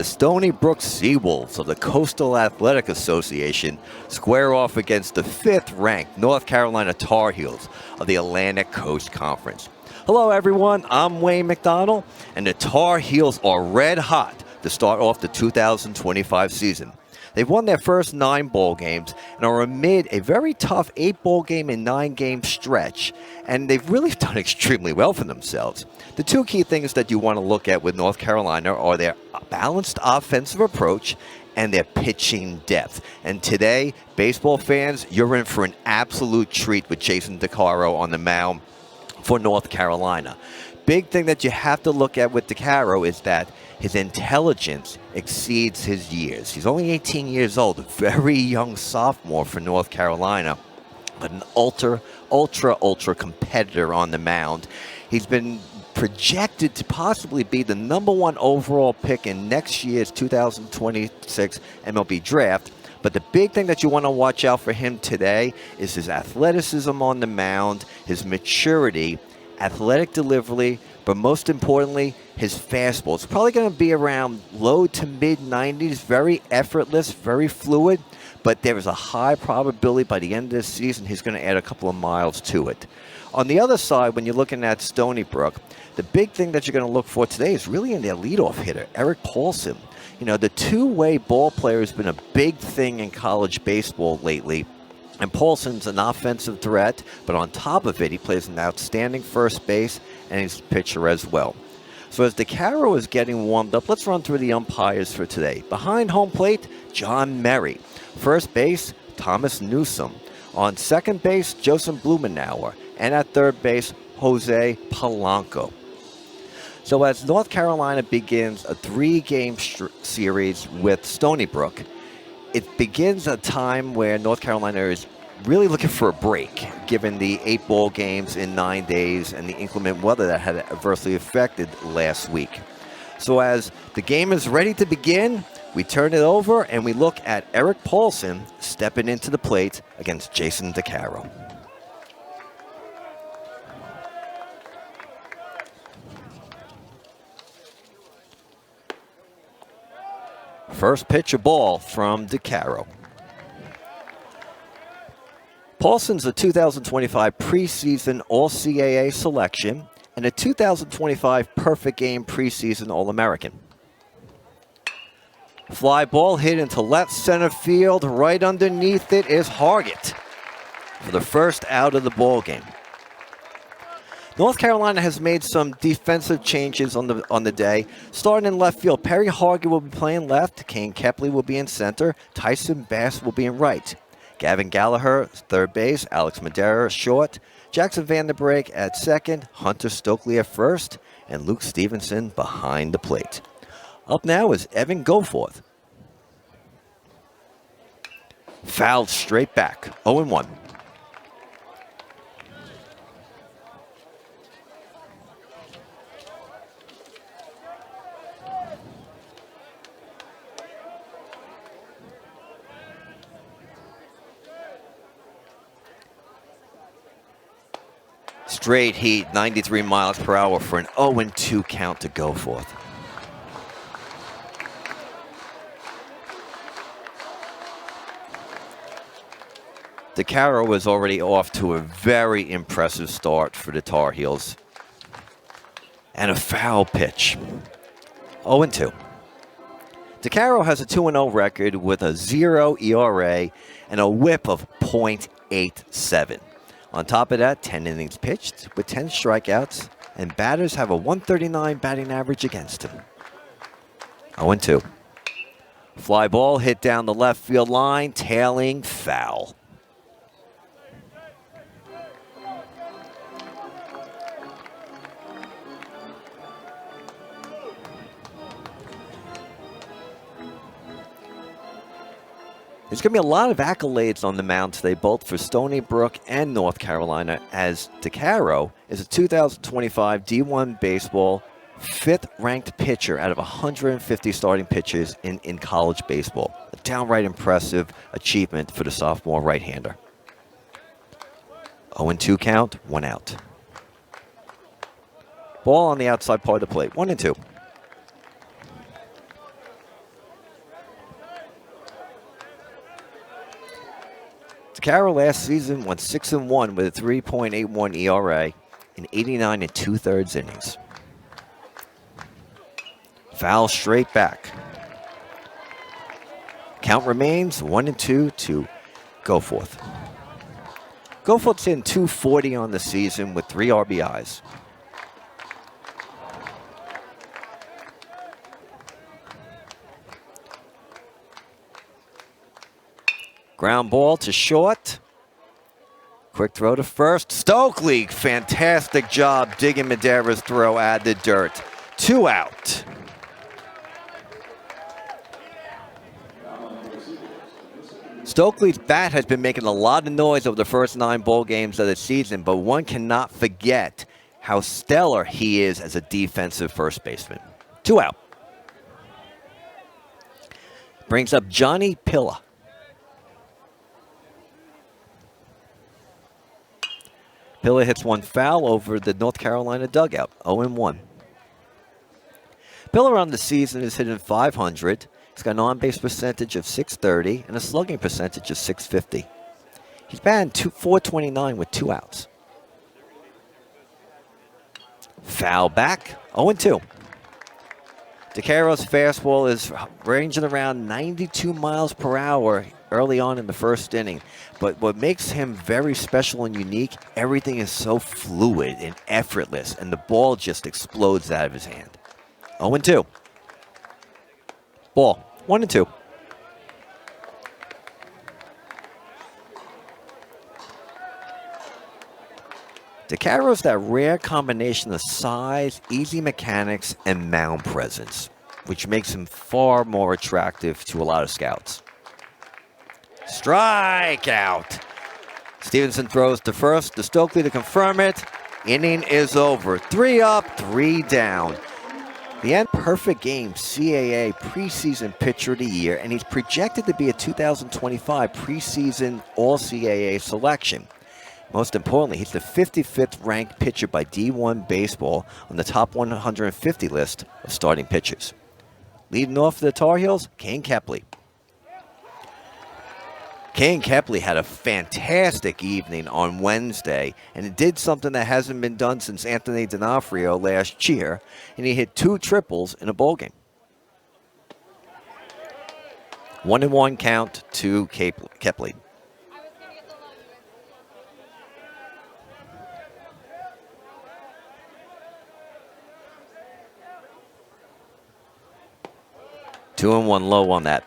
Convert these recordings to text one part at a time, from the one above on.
The Stony Brook Seawolves of the Coastal Athletic Association square off against the 5th-ranked North Carolina Tar Heels of the Atlantic Coast Conference. Hello, everyone. I'm Wayne McDonald, and the Tar Heels are red hot to start off the 2025 season. They've won their first 9 bowl games and are amid a very tough 8-bowl game and 9-game stretch, and they've really done extremely well for themselves. The two key things that you want to look at with North Carolina are their balanced offensive approach and their pitching depth. And today, baseball fans, you're in for an absolute treat with Jason DeCaro on the mound for North Carolina. Big thing that you have to look at with DeCaro is that his intelligence exceeds his years. He's only 18 years old, a very young sophomore for North Carolina, but an ultra competitor on the mound. He's been projected to possibly be the #1 overall pick in next year's 2026 MLB draft. But the big thing that you want to watch out for him today is his athleticism on the mound, his maturity, athletic delivery, but most importantly, his fastball. It's probably going to be around low to mid-90s, very effortless, very fluid, but there is a high probability by the end of this season he's going to add a couple of miles to it. On the other side, when you're looking at Stony Brook, the big thing that you're going to look for today is really in their leadoff hitter, Eric Paulson. You know, the two-way ball player has been a big thing in college baseball lately. And Paulson's an offensive threat, but on top of it, he plays an outstanding first base, and he's a pitcher as well. So as DeCaro is getting warmed up, let's run through the umpires for today. Behind home plate, John Merry. First base, Thomas Newsom. On second base, Joseph Blumenauer. And at third base, Jose Polanco. So as North Carolina begins a 3-game series with Stony Brook, it begins a time where North Carolina is really looking for a break, given the 8 bowl games in 9 days and the inclement weather that had adversely affected last week. So as the game is ready to begin, we turn it over and we look at Eric Paulson stepping into the plate against Jason DeCaro. First pitch, a ball from DeCaro. Paulson's a 2025 preseason All-CAA selection and a 2025 perfect game preseason All-American. Fly ball hit into left center field. Right underneath it is Hargett for the first out of the ball game. North Carolina has made some defensive changes on the day. Starting in left field, Perry Hargett will be playing left. Kane Kepley will be in center. Tyson Bass will be in right. Gavin Gallagher, third base. Alex Madera, short. Jackson Vanderbrake at second. Hunter Stokely at first. And Luke Stevenson behind the plate. Up now is Evan Goforth. Fouled straight back. 0-1. Straight heat, 93 miles per hour for an 0-2 count to Goforth. DeCaro is already off to a very impressive start for the Tar Heels. And a foul pitch. 0-2. DeCaro has a 2-0 record with a 0 ERA and a whip of .87. On top of that, 10 innings pitched with 10 strikeouts, and batters have a 139 batting average against him. 0-2. Fly ball hit down the left field line, tailing foul. There's going to be a lot of accolades on the mound today, both for Stony Brook and North Carolina, as DeCaro is a 2025 D1 baseball 5th-ranked pitcher out of 150 starting pitchers in college baseball. A downright impressive achievement for the sophomore right-hander. 0-2 count, 1 out. Ball on the outside part of the plate, 1-2. Carroll last season went 6-1 with a 3.81 ERA in 89 2/3 innings. Foul straight back. Count remains 1-2 to Goforth. Goforth's hitting .240 on the season with 3 RBIs. Ground ball to short. Quick throw to first. Stokely, fantastic job digging Madera's throw out the dirt. 2 out. Stokely's bat has been making a lot of noise over the first 9 bowl games of the season, but one cannot forget how stellar he is as a defensive first baseman. 2 out. Brings up Johnny Pilla. Pilla hits 1 foul over the North Carolina dugout, 0-1. Pilla on the season is hitting .500. He's got an on-base percentage of .630 and a slugging percentage of .650. He's batting .429 with 2 outs. Foul back, 0-2. DeCaro's fastball is ranging around 92 miles per hour early on in the first inning. But what makes him very special and unique, everything is so fluid and effortless, and the ball just explodes out of his hand. 0-2. Ball, 1-2. DeCaro's that rare combination of size, easy mechanics, and mound presence, which makes him far more attractive to a lot of scouts. Strikeout. Stevenson throws to first to Stokely to confirm it. Inning is over. 3 up, 3 down. The end perfect game CAA preseason pitcher of the year, and he's projected to be a 2025 preseason All-CAA selection. Most importantly, he's the 55th ranked pitcher by D1 Baseball on the top 150 list of starting pitchers. Leading off for the Tar Heels, Kane Kepley. Kane Kepley had a fantastic evening on Wednesday, and it did something that hasn't been done since Anthony D'Onofrio last year, and he hit 2 triples in a bowl game. 1-1 count to Kepley. Two and one low on that.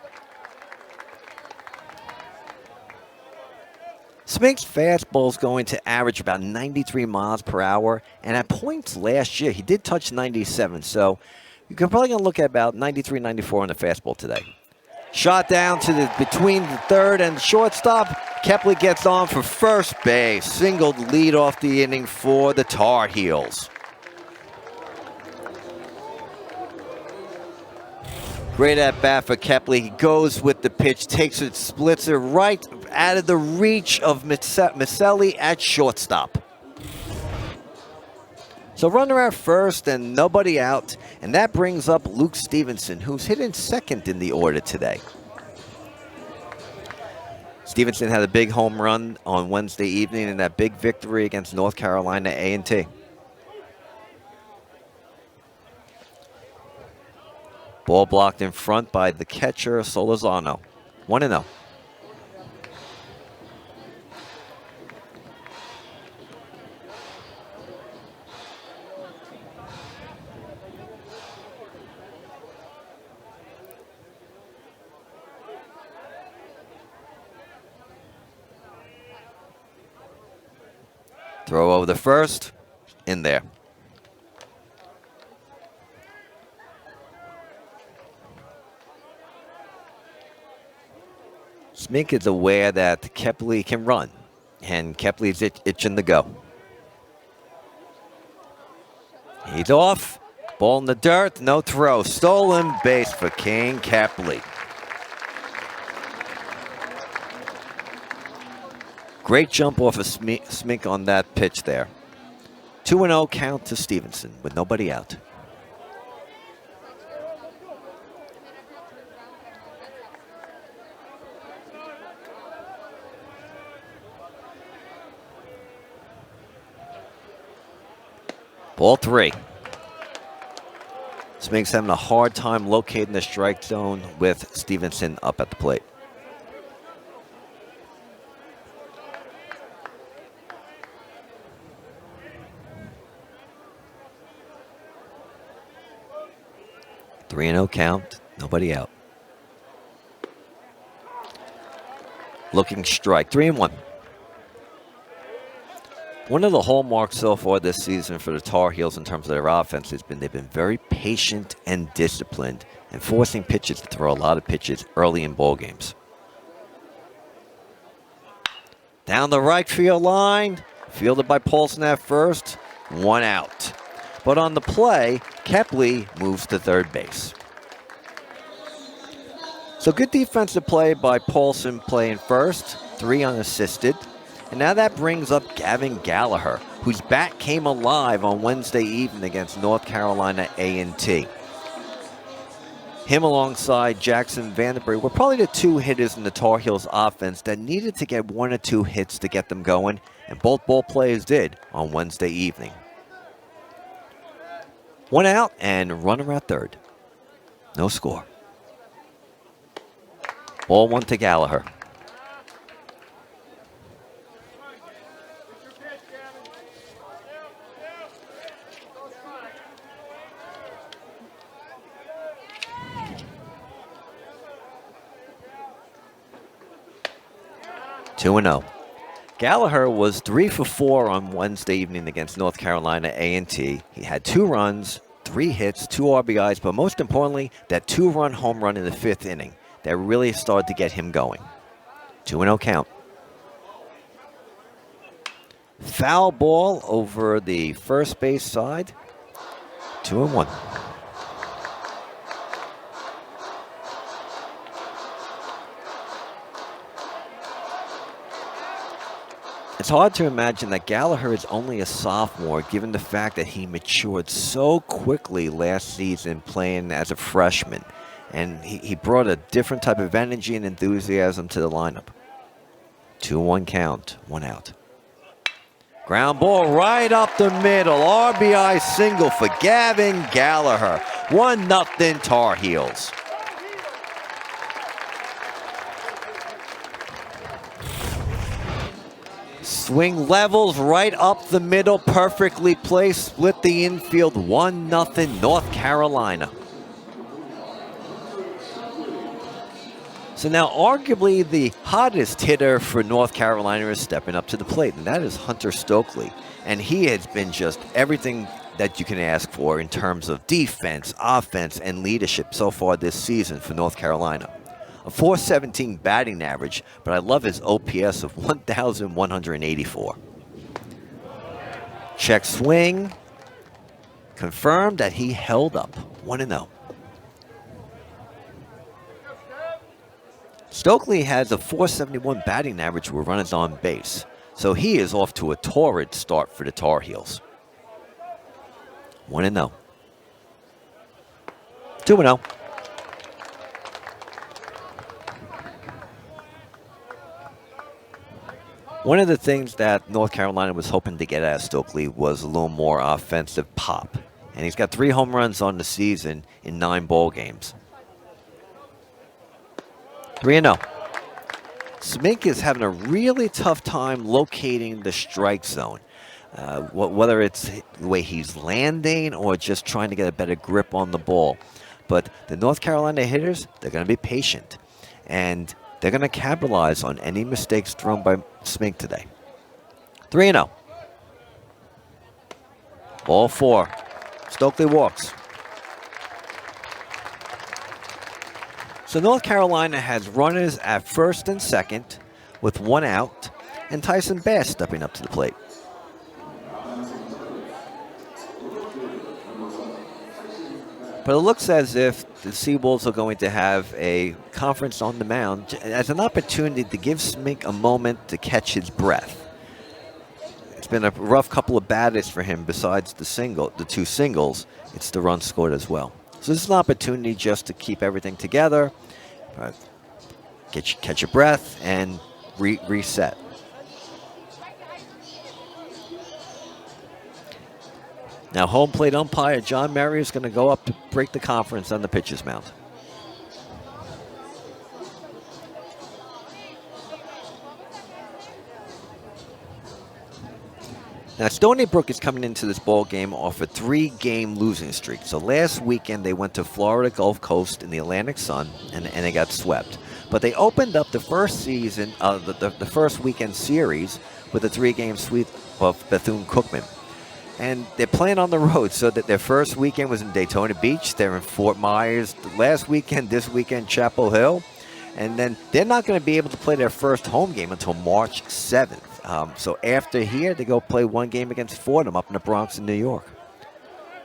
Smink's fastball is going to average about 93 miles per hour, and at points last year, he did touch 97, so you're probably going to look at about 93, 94 on the fastball today. Shot down to between the third and shortstop. Kepley gets on for first base. Singled lead off the inning for the Tar Heels. Great at bat for Kepley. He goes with the pitch, takes it, splits it right out of the reach of Miceli at shortstop. So runner at first and nobody out, and that brings up Luke Stevenson, who's hitting second in the order today. Stevenson had a big home run on Wednesday evening in that big victory against North Carolina A&T. Ball blocked in front by the catcher, Solazano. 1-0. Throw over the first, in there. Smink is aware that Kepley can run, and Kepley's itching to go. He's off. Ball in the dirt, no throw. Stolen base for Kane Kepley. Great jump off of Smink on that pitch there. 2-0 count to Stevenson with nobody out. Ball 3. Smink's having a hard time locating the strike zone with Stevenson up at the plate. Three and 0 count, nobody out. Looking strike, 3-1. One of the hallmarks so far this season for the Tar Heels in terms of their offense has been they've been very patient and disciplined and forcing pitchers to throw a lot of pitches early in ball games. Down the right field line, fielded by Paulson at first, 1 out. But on the play, Kepley moves to third base. So good defensive play by Paulson playing first, 3 unassisted. And now that brings up Gavin Gallagher, whose bat came alive on Wednesday evening against North Carolina A&T. Him alongside Jackson Vanderbilt were probably the 2 hitters in the Tar Heels offense that needed to get 1 or 2 hits to get them going, and both ball players did on Wednesday evening. 1 out and runner at third. No score. Ball 1 to Gallagher. Two and 0. Gallagher was 3 for 4 on Wednesday evening against North Carolina A&T. He had 2 runs, 3 hits, 2 RBIs, but most importantly, that 2-run home run in the 5th inning that really started to get him going. 2-0 count. Foul ball over the first base side. 2-1. It's hard to imagine that Gallagher is only a sophomore, given the fact that he matured so quickly last season playing as a freshman. And he brought a different type of energy and enthusiasm to the lineup. 2-1 count, 1 out. Ground ball right up the middle. RBI single for Gavin Gallagher. 1-0 Tar Heels. Swing levels right up the middle, perfectly placed, split the infield, 1-0 North Carolina. So now arguably the hottest hitter for North Carolina is stepping up to the plate, and that is Hunter Stokely. And he has been just everything that you can ask for in terms of defense, offense, and leadership so far this season for North Carolina. A .417 batting average, but I love his OPS of 1,184. Check swing. Confirmed that he held up. 1-0. Stokely has a .471 batting average with runners on base, so he is off to a torrid start for the Tar Heels. 1-0. 2-0. One of the things that North Carolina was hoping to get out of Stokely was a little more offensive pop. And he's got 3 home runs on the season in 9 ball games. 3-0. Smink is having a really tough time locating the strike zone. Whether it's the way he's landing or just trying to get a better grip on the ball. But the North Carolina hitters, they're going to be patient. And they're going to capitalize on any mistakes thrown by Smink today. 3-0. Ball 4. Stokely walks. So North Carolina has runners at first and second with 1 out, and Tyson Bass stepping up to the plate. But it looks as if the Seawolves are going to have a conference on the mound as an opportunity to give Smink a moment to catch his breath. It's been a rough couple of batters for him besides the 2 singles. It's the run scored as well. So this is an opportunity just to keep everything together, catch your breath, and reset. Now home plate umpire John Murray is going to go up to break the conference on the pitcher's mound. Now, Stony Brook is coming into this ball game off a 3-game losing streak. So last weekend they went to Florida Gulf Coast in the Atlantic Sun, and they got swept. But they opened up the first season, the first weekend series with a 3-game sweep of Bethune-Cookman. And they're playing on the road, so that their first weekend was in Daytona Beach. They're in Fort Myers last weekend, this weekend Chapel Hill. And then they're not going to be able to play their first home game until March 7th. So after here, they go play one game against Fordham up in the Bronx in New York.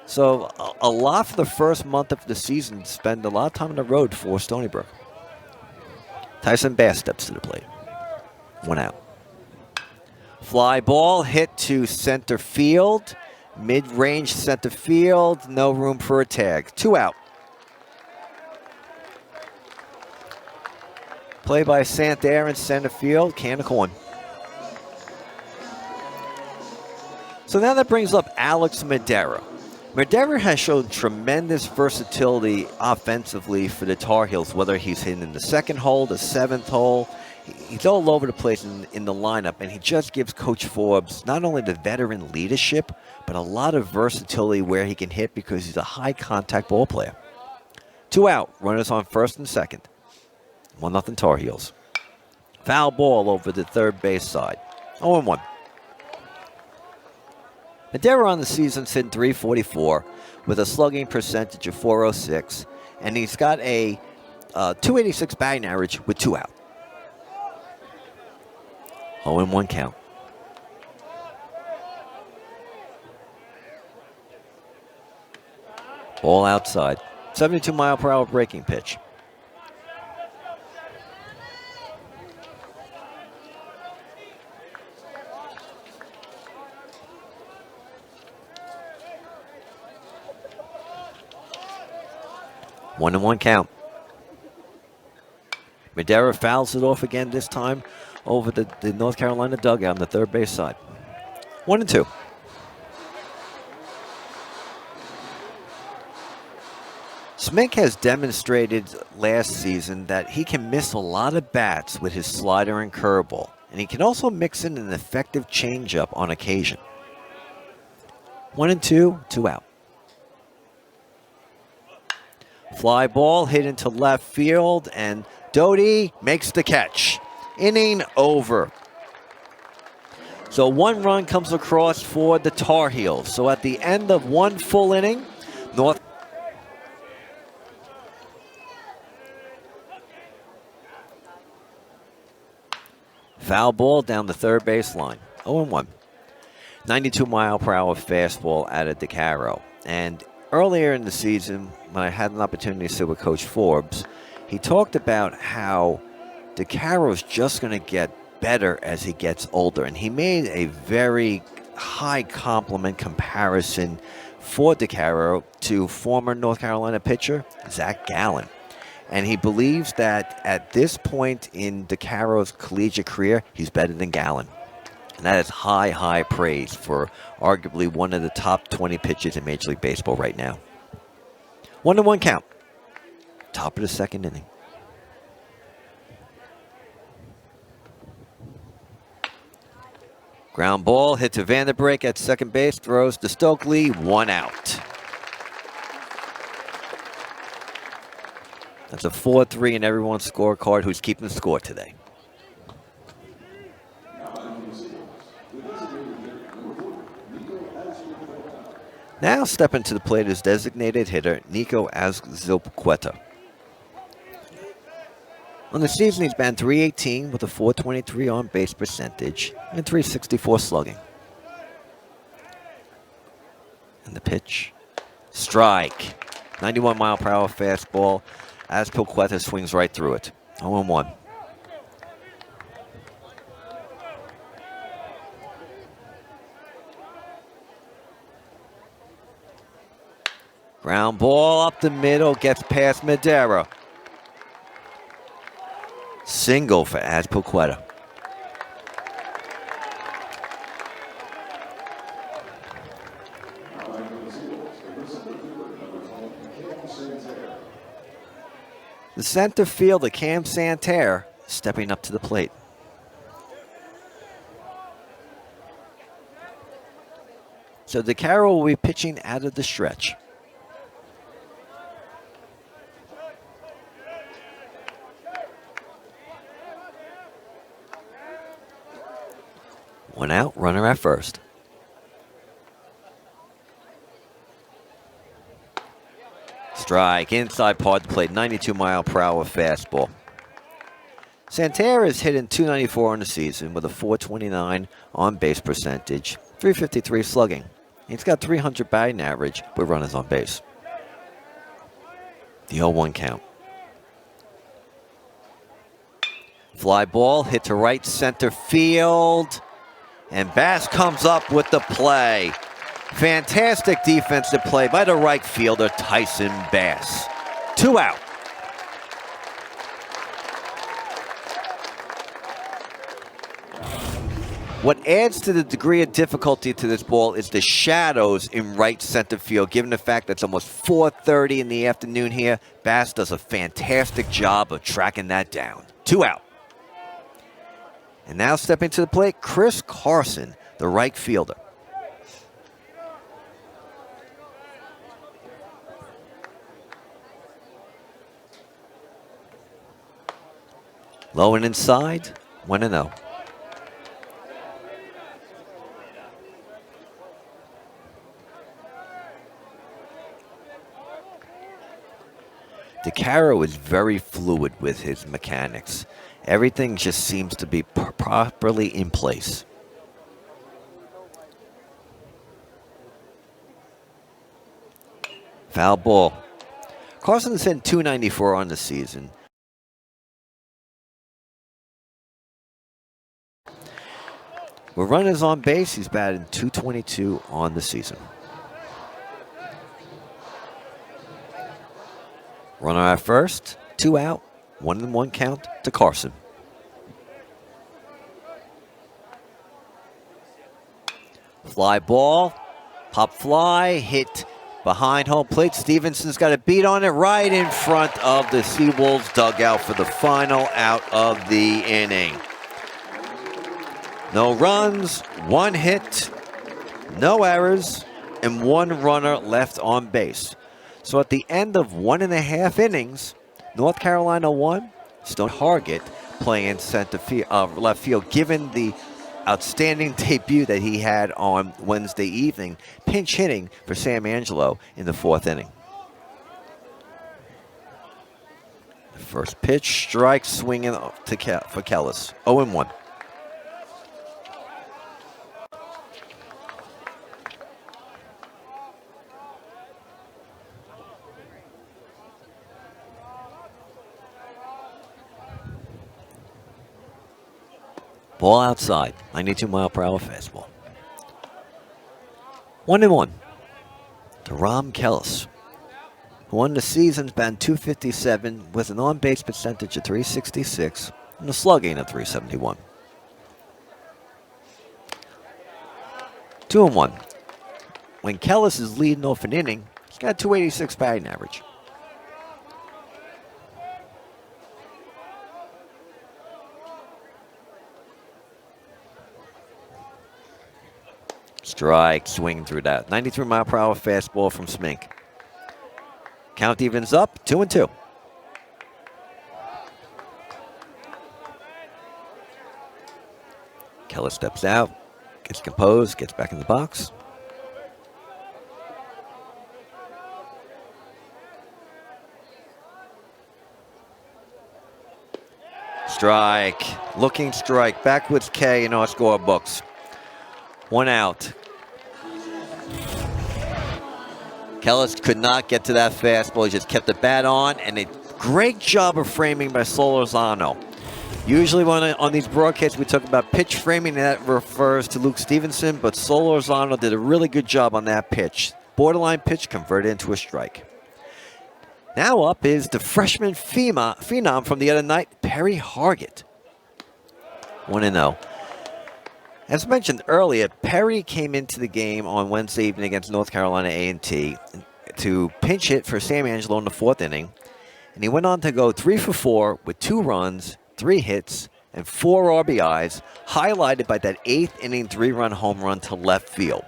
So a lot for the first month of the season, spend a lot of time on the road for Stony Brook. Tyson Bass steps to the plate. 1 out. Fly ball hit to center field. Mid-range center field. No room for a tag. 2 out. Play by Santair in center field. Can of corn. So now that brings up Alex Madera. Madera has shown tremendous versatility offensively for the Tar Heels, whether he's hitting in the second hole, the seventh hole. He's all over the place in the lineup, and he just gives Coach Forbes not only the veteran leadership, but a lot of versatility where he can hit because he's a high-contact ball player. 2 out, runners on first and second. 1-0 Tar Heels. Foul ball over the third base side. 0-1. Madera on the season hitting .344 with a slugging percentage of .406, and he's got a .286 batting average with 2 out. 0-1 count. Ball outside. 72-mile-per-hour breaking pitch. One and one count. Madera fouls it off again, this time over the North Carolina dugout on the third base side. 1-2. Smink has demonstrated last season that he can miss a lot of bats with his slider and curveball, and he can also mix in an effective changeup on occasion. 1-2, 2 out. Fly ball hit into left field, and Doty makes the catch. Inning over. So 1 run comes across for the Tar Heels. So at the end of 1 full inning, North. Foul ball down the third baseline. 0-1. 92-mile-per-hour fastball out of DeCaro. And earlier in the season, when I had an opportunity to sit with Coach Forbes, he talked about how DeCaro's just going to get better as he gets older. And he made a very high compliment comparison for DeCaro to former North Carolina pitcher Zach Gallen. And he believes that at this point in DeCaro's collegiate career, he's better than Gallen. And that is high, high praise for arguably one of the top 20 pitchers in Major League Baseball right now. 1-1 count. Top of the second inning. Ground ball hit to Vanderbrake at second base, throws to Stokely, 1 out. That's a 4-3 in everyone's scorecard. Who's keeping the score today? Now stepping to the plate is designated hitter Nico Azzoqueta. On the season, he's batting .318 with a .423 on-base percentage and .364 slugging. And the pitch, strike. 91-mile-per-hour fastball. Azzoqueta swings right through it. 0-1. Ground ball up the middle, gets past Madera. Single for Azzoqueta. The center fielder, Cam Santerre, stepping up to the plate. So DeCaro will be pitching out of the stretch. One out, runner at first. Strike, inside part of the plate, 92-mile-per-hour fastball. Santerre is hitting .294 on the season with a .429 on-base percentage, .353 slugging. He's got .300 batting average with runners on base. The 0-1 count. Fly ball hit to right center field, and Bass comes up with the play. Fantastic defensive play by the right fielder, Tyson Bass. 2 out. What adds to the degree of difficulty to this ball is the shadows in right center field. Given the fact that it's almost 4:30 in the afternoon here, Bass does a fantastic job of tracking that down. 2 out. And now stepping to the plate, Chris Carson, the right fielder. Low and inside, 1-0. DeCaro is very fluid with his mechanics. Everything just seems to be properly in place. Foul ball. Carson's hitting .294 on the season. With runners on base, he's batting .222 on the season. Runner at first, 2 out, 1-1 count to Carson. Fly ball, pop fly, hit behind home plate. Stevenson's got a beat on it right in front of the Seawolves dugout for the final out of the inning. No runs, 1 hit, no errors, and 1 runner left on base. So at the end of 1.5 innings, North Carolina won. Stony Hargett playing center field, left field, given the outstanding debut that he had on Wednesday evening, pinch hitting for Sam Angelo in the 4th inning. The first pitch, strike, swinging for Kellis. 0-1. Ball outside, 92-mile-per-hour fastball. 1-1 to Rom Kellis, who won the season's batting .257 with an on-base percentage of .366 and a slugging of .371. 2-1. When Kellis is leading off an inning, he's got a .286 batting average. Strike, swing through that. 93-mile-per-hour fastball from Smink. Count evens up, 2-2. Keller steps out, gets composed, gets back in the box. Strike, looking strike, backwards K in our scorebooks. 1 out. Kellis could not get to that fastball. He just kept the bat on, and a great job of framing by Solorzano. Usually on these broadcasts we talk about pitch framing, and that refers to Luke Stevenson, but Solorzano did a really good job on that pitch. Borderline pitch converted into a strike. Now up is the freshman phenom from the other night, Perry Hargett. 1-0. As mentioned earlier, Perry came into the game on Wednesday evening against North Carolina A&T to pinch hit for Sam Angelo in the 4th inning. And he went on to go 3 for 4 with 2 runs, 3 hits, and 4 RBIs, highlighted by that 8th inning 3-run home run to left field.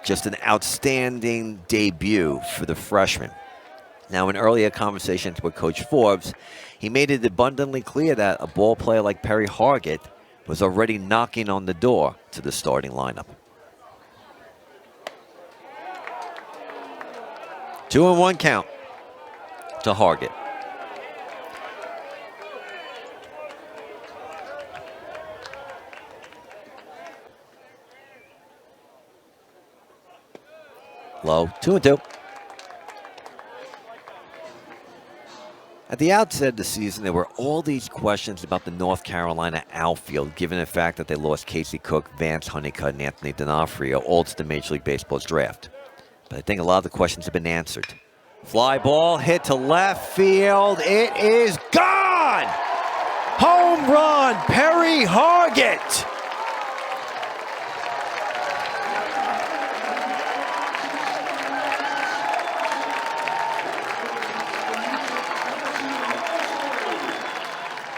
Just an outstanding debut for the freshman. Now, in earlier conversations with Coach Forbes, he made it abundantly clear that a ball player like Perry Hargett was already knocking on the door to the starting lineup. 2-1 count to Hargett. Low, 2-2. At the outset of the season, there were all these questions about the North Carolina outfield, given the fact that they lost Casey Cook, Vance Honeycutt, and Anthony D'Onofrio, all to the Major League Baseball's draft. But I think a lot of the questions have been answered. Fly ball hit to left field. It is gone! Home run, Perry Hargett!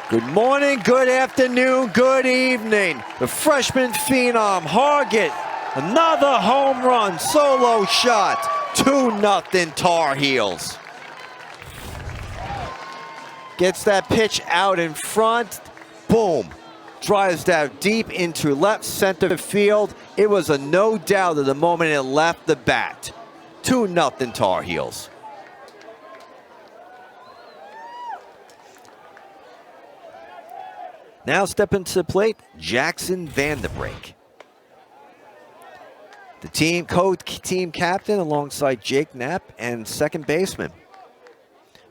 Good morning, good afternoon, good evening. The freshman phenom, Hargett, another home run, solo shot, 2-0 Tar Heels. Gets that pitch out in front, boom. Drives that deep into left center field. It was a no doubt at the moment it left the bat. 2-0 Tar Heels. Now stepping to the plate, Jackson Vanderbrake. The team captain alongside Jake Knapp and second baseman.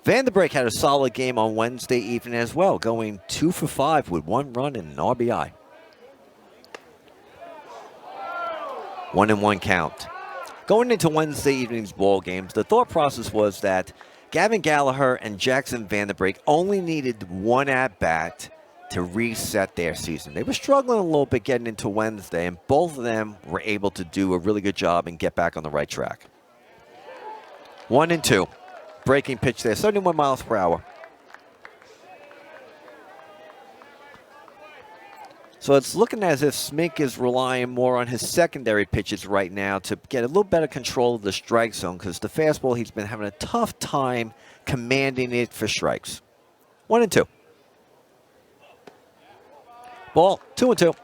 Vanderbrake had a solid game on Wednesday evening as well, going 2 for 5 with 1 run and an RBI. 1-1 count. Going into Wednesday evening's ball games, the thought process was that Gavin Gallagher and Jackson Vanderbrake only needed 1 at-bat to reset their season. They were struggling a little bit getting into Wednesday, and both of them were able to do a really good job and get back on the right track. 1-2. Breaking pitch there, 71 miles per hour. So it's looking as if Smink is relying more on his secondary pitches right now to get a little better control of the strike zone, because the fastball, he's been having a tough time commanding it for strikes. 1-2. Ball, 2-2.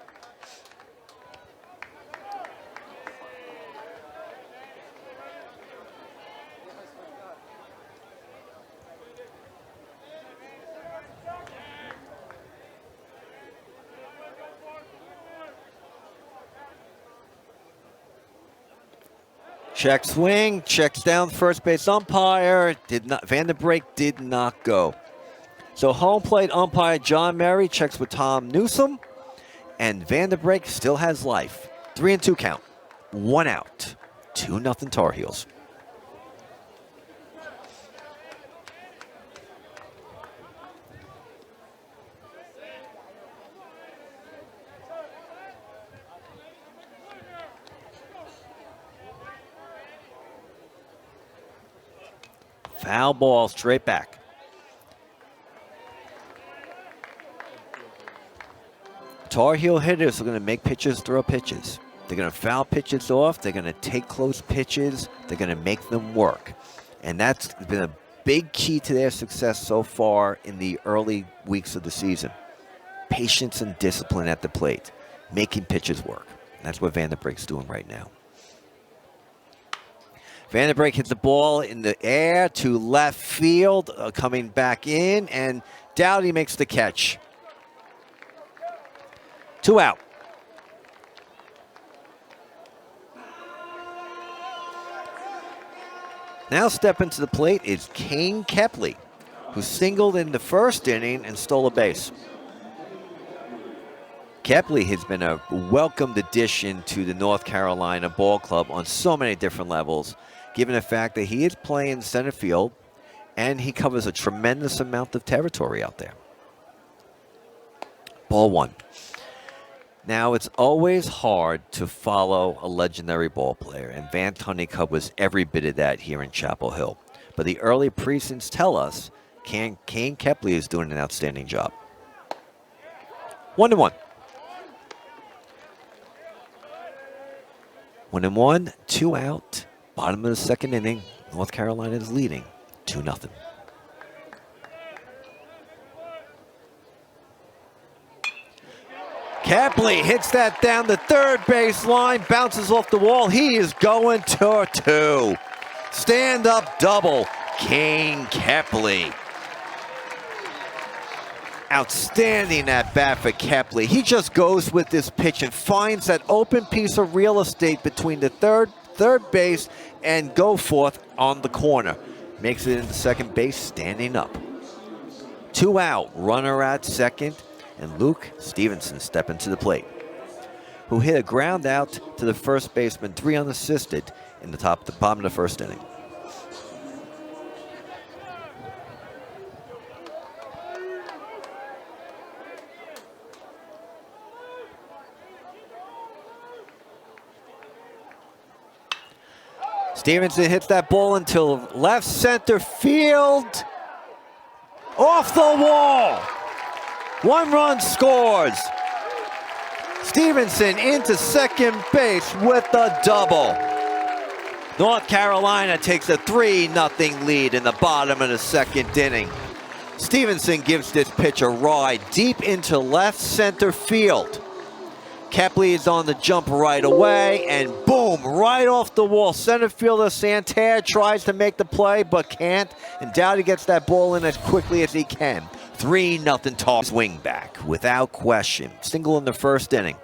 Check swing, checks down first base umpire. Vanderbrake did not go. So home plate umpire John Murray checks with Tom Newsom, and Vanderbrake still has life. 3-2 count, 1 out, 2-0 Tar Heels. Foul ball straight back. Tar Heel hitters are going to make pitchers throw pitches. They're going to foul pitches off. They're going to take close pitches. They're going to make them work. And that's been a big key to their success so far in the early weeks of the season. Patience and discipline at the plate, making pitches work. That's what Vanderbrake's doing right now. Vanderbrake hits the ball in the air to left field, coming back in, and Dowdy makes the catch. 2 out. Now stepping to the plate is Kane Kepley, who singled in the first inning and stole a base. Kepley has been a welcomed addition to the North Carolina ball club on so many different levels, given the fact that he is playing center field and he covers a tremendous amount of territory out there. Ball 1. Now, it's always hard to follow a legendary ball player, and Vance Honeycutt was every bit of that here in Chapel Hill. But the early precincts tell us Kane Kepley is doing an outstanding job. 1-1. 1-1, 2 out. Bottom of the second inning. North Carolina is leading 2-0. Kepley hits that down the third base line, bounces off the wall. He is going to 2. Stand-up double, Kane Kepley. Outstanding at bat for Kepley. He just goes with this pitch and finds that open piece of real estate between the third base and go forth on the corner. Makes it into second base, standing up. 2 out, runner at second, and Luke Stevenson stepping to the plate, who hit a ground out to the first baseman, 3 unassisted in the bottom of the first inning. Stevenson hits that ball into left center field. Off the wall. 1 run scores. Stevenson into second base with a double. North Carolina takes a 3-0 lead in the bottom of the second inning. Stevenson gives this pitch a ride deep into left center field. Kepley is on the jump right away, and boom, right off the wall. Center fielder Santerre tries to make the play, but can't. And Dowdy gets that ball in as quickly as he can. 3-0 toss. Swing back, without question. Single in the first inning.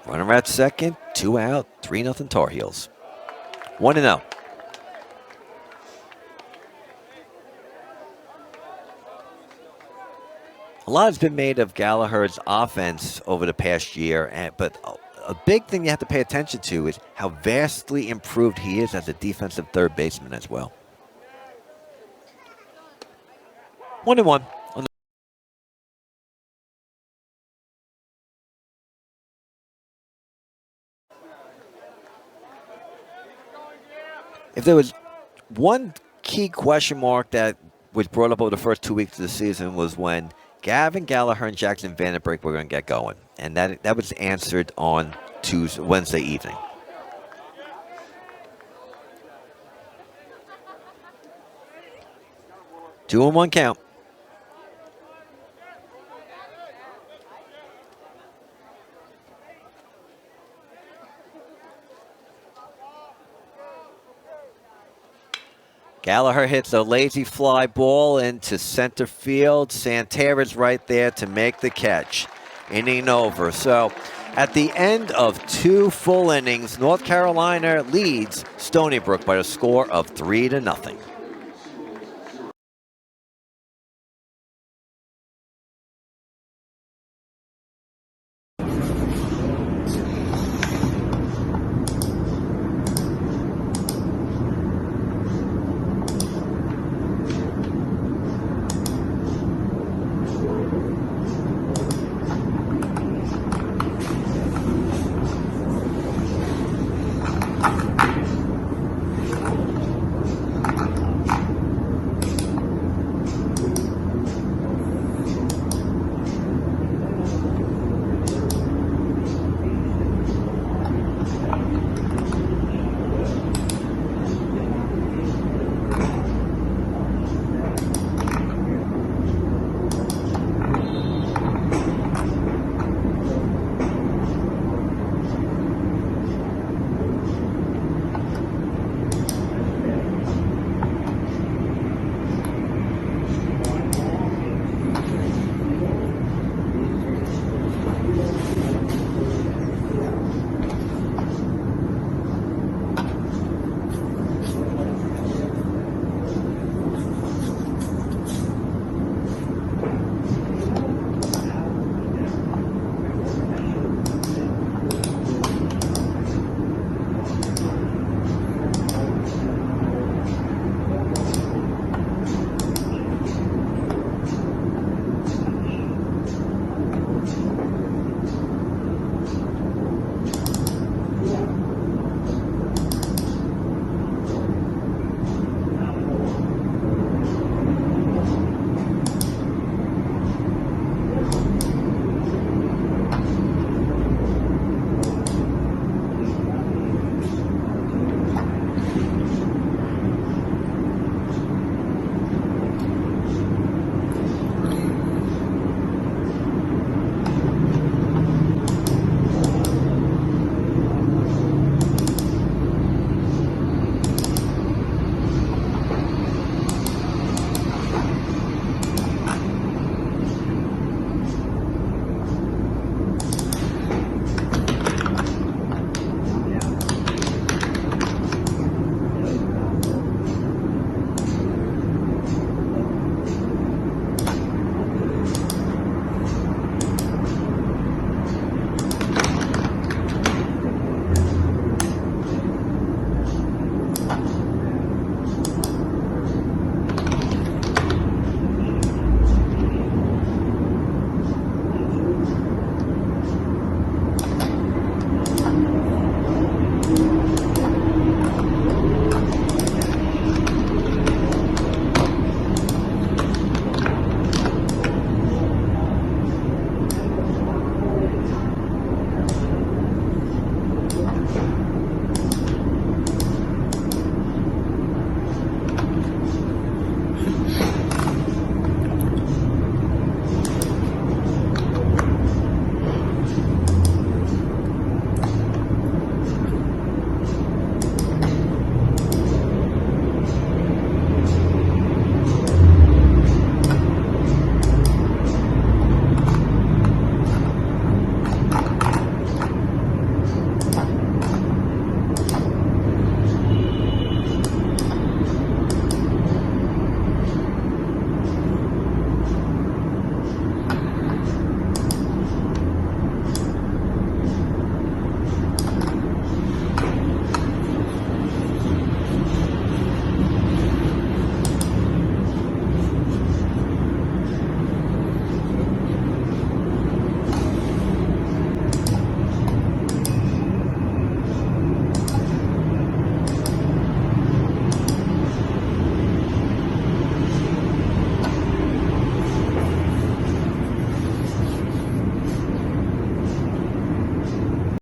Runner at second, 2 out, 3-0 Tar Heels. 1-0. A lot has been made of Gallagher's offense over the past year, but a big thing you have to pay attention to is how vastly improved he is as a defensive third baseman as well. 1-1. If there was one key question mark that was brought up over the first 2 weeks of the season, was when Gavin Gallagher and Jackson Vandenberg were going to get going. And that was answered on Wednesday evening. Two and one count. Gallagher hits a lazy fly ball into center field. Santerre is right there to make the catch. Inning over. So at the end of 2 full innings, North Carolina leads Stony Brook by a score of 3-0.